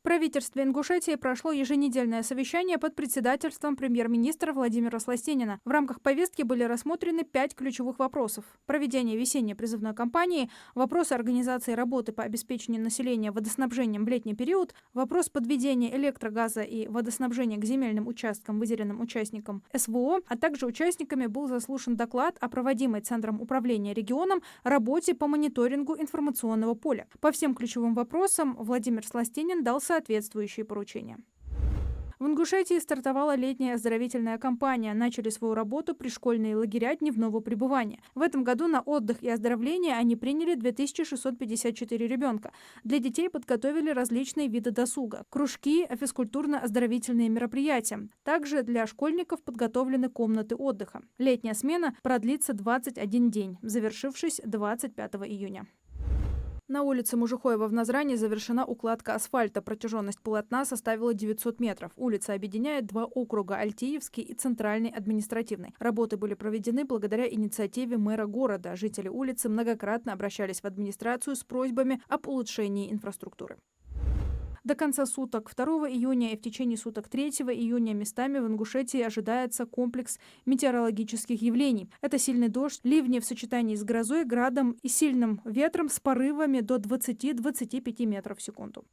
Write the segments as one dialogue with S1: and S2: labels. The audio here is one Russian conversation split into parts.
S1: правительстве Ингушетии прошло еженедельное совещание под председательством премьер-министра Владимира Сластенина. В рамках повестки были рассмотрены 5 ключевых вопросов. Проведение весенней призывной кампании, вопросы организации работы по обеспечению населения водоснабжением в летний период, вопрос подведения электрогаза и водоснабжения к земельным участкам, выделенным участникам СВО, а также участниками был заслушан доклад о проводимой Центром управления регионом работе по мониторингу информационного поля. По всем ключевым вопросам Владимир Сластенин дал соответствующие поручения. В Ингушетии стартовала летняя оздоровительная кампания. Начали свою работу пришкольные лагеря дневного пребывания. В этом году на отдых и оздоровление они приняли 2654 ребенка. Для детей подготовили различные виды досуга – кружки, физкультурно-оздоровительные мероприятия. Также для школьников подготовлены комнаты отдыха. Летняя смена продлится 21 день, завершившись 25 июня. На улице Мужухоева в Назране завершена укладка асфальта. Протяженность полотна составила 900 метров. Улица объединяет 2 округа – Альтиевский и Центральный административный. Работы были проведены благодаря инициативе мэра города. Жители улицы многократно обращались в администрацию с просьбами об улучшении инфраструктуры. До конца суток 2 июня и в течение суток 3 июня местами в Ингушетии ожидается комплекс метеорологических явлений. Это сильный дождь, ливни в сочетании с грозой, градом и сильным ветром с порывами до 20-25 метров в секунду.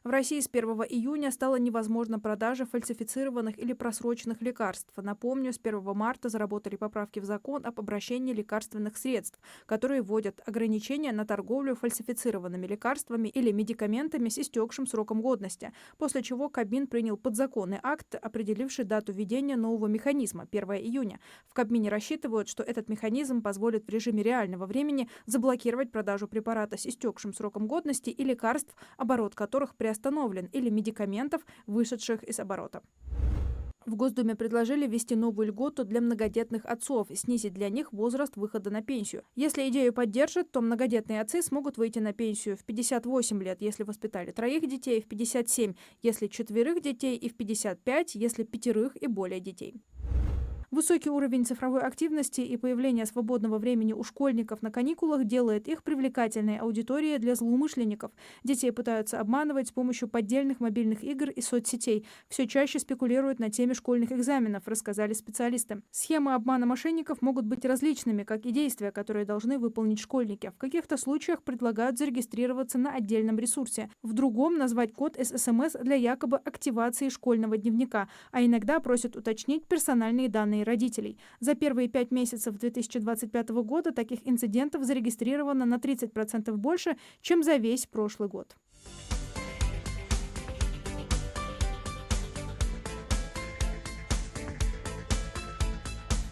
S1: В России с 1 июня стала невозможна продажа фальсифицированных или просроченных лекарств. Напомню, с 1 марта заработали поправки в закон об обращении лекарственных средств, которые вводят ограничения на торговлю фальсифицированными лекарствами или медикаментами с истекшим сроком годности, после чего Кабмин принял подзаконный акт, определивший дату введения нового механизма – 1 июня. В Кабмине рассчитывают, что этот механизм позволит в режиме реального времени заблокировать продажу препарата с истекшим сроком годности и лекарств, оборот которых приостановлен, или медикаментов, вышедших из оборота. В Госдуме предложили ввести новую льготу для многодетных отцов и снизить для них возраст выхода на пенсию. Если идею поддержат, то многодетные отцы смогут выйти на пенсию в 58 лет, если воспитали 3 детей, в 57, если 4 детей, и в 55, если 5 и более детей. Высокий уровень цифровой активности и появление свободного времени у школьников на каникулах делает их привлекательной аудиторией для злоумышленников. Детей пытаются обманывать с помощью поддельных мобильных игр и соцсетей. Все чаще спекулируют на теме школьных экзаменов, рассказали специалисты. Схемы обмана мошенников могут быть различными, как и действия, которые должны выполнить школьники. В каких-то случаях предлагают зарегистрироваться на отдельном ресурсе. В другом назвать код из СМС для якобы активации школьного дневника, а иногда просят уточнить персональные данные родителей. За первые 5 месяцев 2025 года таких инцидентов зарегистрировано на 30% больше, чем за весь прошлый год.